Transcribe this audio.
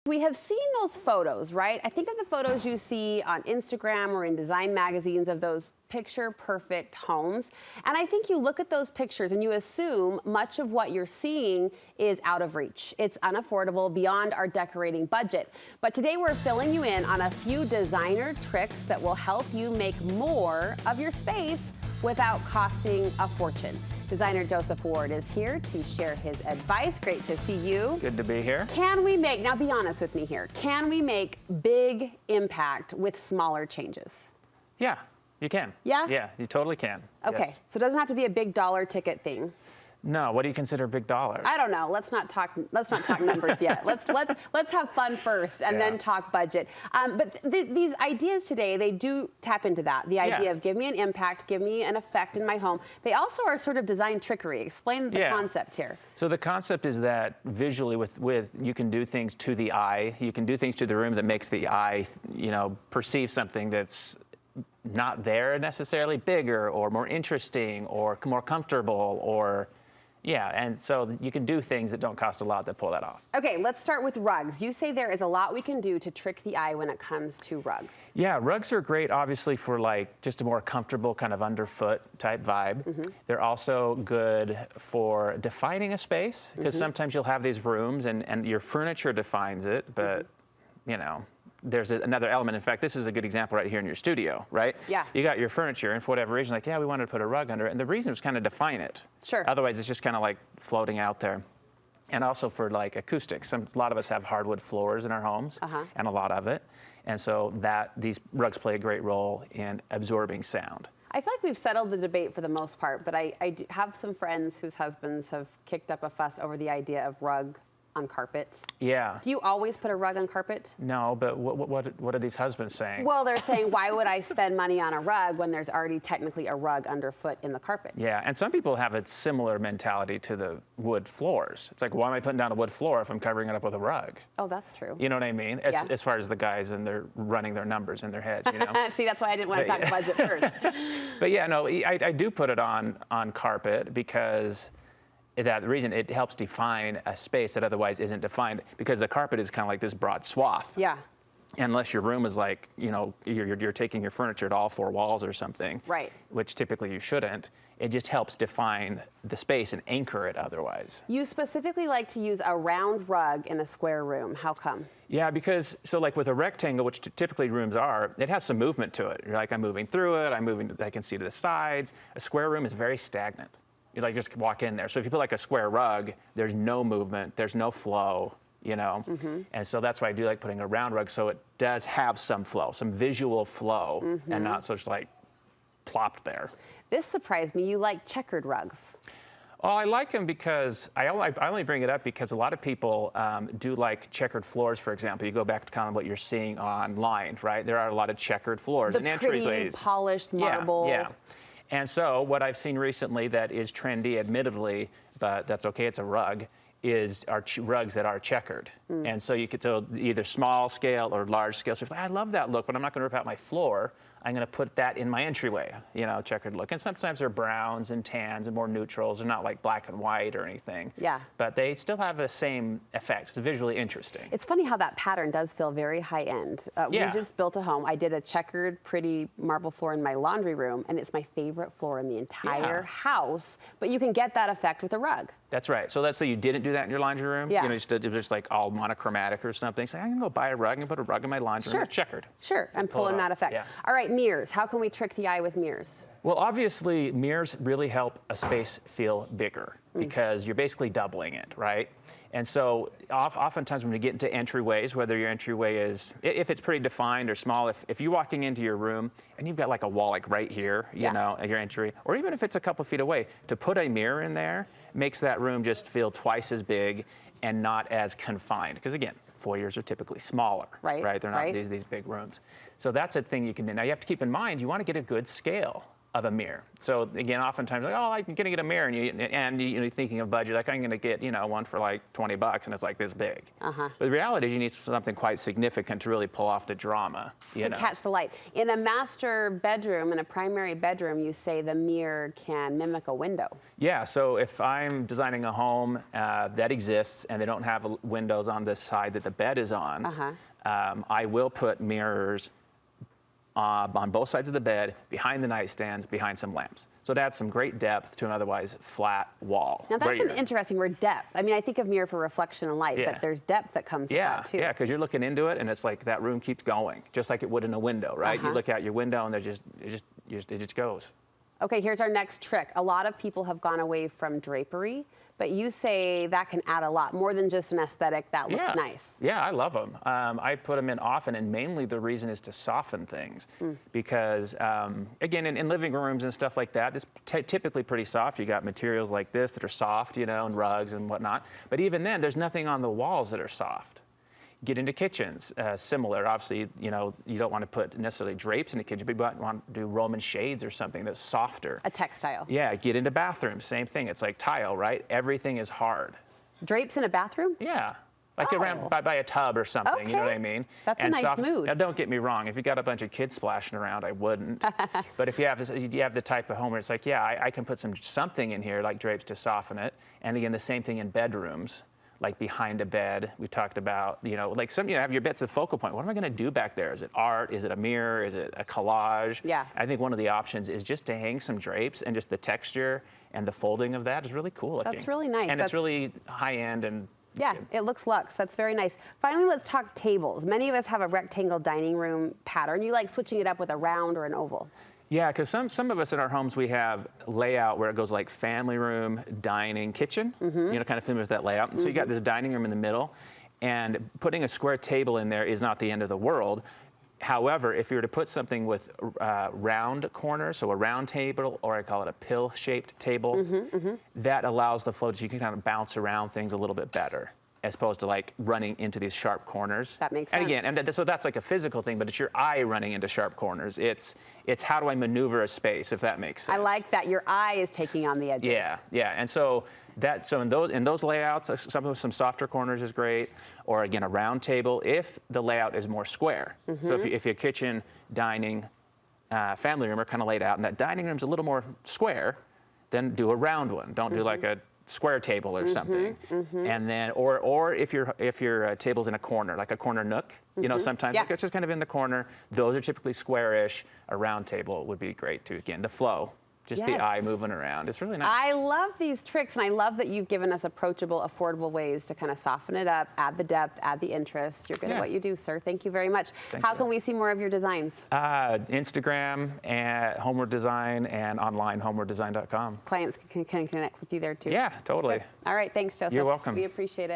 We have seen those photos, right? I think of the photos you see on Instagram or in design magazines of those picture-perfect homes. And I think you look at those pictures and you assume much of what you're seeing is out of reach. It's unaffordable, beyond our decorating budget. But today we're filling you in on a few designer tricks that will help you make more of your space without costing a fortune. Designer Joseph Ward is here to share his advice. Great to see you. Good to be here. Can we make, now be honest with me here, can we make big impact with smaller changes? Yeah, you can. Yeah? Yeah, you totally can. Okay, Yes. so it doesn't have to be a big dollar ticket thing. No, what do you consider big dollar? I don't know. Let's not talk numbers yet. Let's have fun first and then talk budget. But these ideas today, they do tap into that. The idea of give me an impact, give me an effect in my home. They also are sort of design trickery. Explain the concept here. So the concept is that visually with you can do things to the eye. You can do things to the room that makes the eye, perceive something that's not there necessarily, bigger or more interesting or more comfortable or and so you can do things that don't cost a lot that pull that off. Okay, let's start with rugs. You say there is a lot we can do to trick the eye when it comes to rugs. Yeah, rugs are great, obviously, for like just a more comfortable kind of underfoot type vibe. They're also good for defining a space, because sometimes you'll have these rooms and your furniture defines it, but there's another element. In fact, this is a good example right here in your studio, right? Yeah. You got your furniture, and for whatever reason, like, we wanted to put a rug under it. And the reason was kind of define it. Sure. Otherwise, it's just kind of like floating out there. And also for like acoustics. A lot of us have hardwood floors in our homes, and a lot of it. And so these rugs play a great role in absorbing sound. I feel like we've settled the debate for the most part, but I do have some friends whose husbands have kicked up a fuss over the idea of rug on carpet. Yeah. Do you always put a rug on carpet? No, but what are these husbands saying? Well, they're saying, why would I spend money on a rug when there's already technically a rug underfoot in the carpet? Yeah, and some people have a similar mentality to the wood floors. It's like, why am I putting down a wood floor if I'm covering it up with a rug? Oh, that's true. You know what I mean? As far as the guys and they're running their numbers in their heads, See, that's why I didn't want to talk budget first. But yeah, no, I do put it on carpet because the reason it helps define a space that otherwise isn't defined, because the carpet is kind of like this broad swath. Yeah. Unless your room is like, you're taking your furniture to all four walls or something. Right. Which typically you shouldn't. It just helps define the space and anchor it otherwise. You specifically like to use a round rug in a square room. How come? Yeah, because, so like with a rectangle, which typically rooms are, it has some movement to it. You're like, I'm moving through it, I can see to the sides. A square room is very stagnant. You like just walk in there. So if you put like a square rug, there's no movement, there's no flow, And so that's why I do like putting a round rug, so it does have some flow, some visual flow, and not just like plopped there. This surprised me. You like checkered rugs. Well, I like them because I only bring it up because a lot of people do like checkered floors, for example. You go back to kind of what you're seeing online, right? There are a lot of checkered floors and entryways. Pretty polished marble. Yeah. And so what I've seen recently that is trendy, admittedly, but that's okay, it's a rug, is rugs that are checkered. And so you could either small scale or large scale. So if I love that look, but I'm not going to rip out my floor, I'm going to put that in my entryway, checkered look. And sometimes they're browns and tans and more neutrals. They're not like black and white or anything. Yeah. But they still have the same effect. It's visually interesting. It's funny how that pattern does feel very high end. We just built a home. I did a checkered, pretty marble floor in my laundry room, and it's my favorite floor in the entire house. But you can get that effect with a rug. That's right. So let's say you didn't do that in your laundry room. Yeah. Just like all monochromatic or something. Say, I'm going to go buy a rug and put a rug in my laundry room. It's checkered. Sure, and pull in that effect. Yeah. All right, mirrors. How can we trick the eye with mirrors? Well, obviously, mirrors really help a space feel bigger because you're basically doubling it, right? And so oftentimes when we get into entryways, whether your entryway is, if it's pretty defined or small, if you're walking into your room and you've got like a wall like right here, at your entry, or even if it's a couple feet away, to put a mirror in there makes that room just feel twice as big and not as confined. Because again, foyers are typically smaller, right? They're not these big rooms. So that's a thing you can do. Now you have to keep in mind, you want to get a good scale of a mirror. So again, oftentimes like, oh, I'm gonna get a mirror, and you're thinking of budget, like I'm gonna get one for like $20, and it's like this big. But the reality is you need something quite significant to really pull off the drama. To catch the light. In a master bedroom, in a primary bedroom, you say the mirror can mimic a window. Yeah, so if I'm designing a home that exists and they don't have windows on this side that the bed is on, I will put mirrors on both sides of the bed, behind the nightstands, behind some lamps. So it adds some great depth to an otherwise flat wall. Now that's an interesting word, depth. I mean, I think of mirror for reflection and light, but there's depth that comes with that too. Yeah, because you're looking into it and it's like that room keeps going, just like it would in a window, right? You look out your window and it just goes. Okay, here's our next trick. A lot of people have gone away from drapery, but you say that can add a lot, more than just an aesthetic that looks nice. Yeah, I love them. I put them in often, and mainly the reason is to soften things. Because, again, in living rooms and stuff like that, it's typically pretty soft. You got materials like this that are soft, and rugs and whatnot. But even then, there's nothing on the walls that are soft. Get into kitchens, similar. Obviously, you don't want to put necessarily drapes in the kitchen, but you want to do Roman shades or something that's softer. A textile. Yeah, get into bathrooms, same thing. It's like tile, right? Everything is hard. Drapes in a bathroom? Yeah. Like around by a tub or something, you know what I mean? That's a nice mood. Now, don't get me wrong. If you got a bunch of kids splashing around, I wouldn't. But if you have the type of home where it's like, yeah, I can put something in here like drapes to soften it. And again, the same thing in bedrooms. Like behind a bed, we talked about, like have your bits of focal point. What am I going to do back there? Is it art? Is it a mirror? Is it a collage? Yeah. I think one of the options is just to hang some drapes, and just the texture and the folding of that is really cool looking. That's really nice. And it's really high end and. Yeah, it looks luxe. That's very nice. Finally, let's talk tables. Many of us have a rectangle dining room pattern. You like switching it up with a round or an oval. Yeah, because some of us in our homes, we have layout where it goes like family room, dining, kitchen, kind of familiar with that layout. And so you got this dining room in the middle, and putting a square table in there is not the end of the world. However, if you were to put something with round corners, so a round table, or I call it a pill-shaped table, that allows the flow, so you can kind of bounce around things a little bit better, as opposed to like running into these sharp corners. That makes sense. And again, so that's like a physical thing, but it's your eye running into sharp corners. It's how do I maneuver a space, if that makes sense. I like that your eye is taking on the edges. Yeah, and so in those layouts, some softer corners is great, or again a round table if the layout is more square. So if your kitchen, dining, family room are kind of laid out, and that dining room's a little more square, then do a round one. Don't do like a square table or something, and then or if your table's in a corner, like a corner nook, sometimes like it's just kind of in the corner. Those are typically squarish. A round table would be great too. Again, the flow. Just the eye moving around. It's really nice. I love these tricks, and I love that you've given us approachable, affordable ways to kind of soften it up, add the depth, add the interest. You're good at what you do, sir. Thank you very much. How can we see more of your designs? Instagram at Homeward Design, and online homewarddesign.com. Clients can connect with you there too. Yeah, totally. Good. All right, thanks, Joseph. You're welcome. We appreciate it.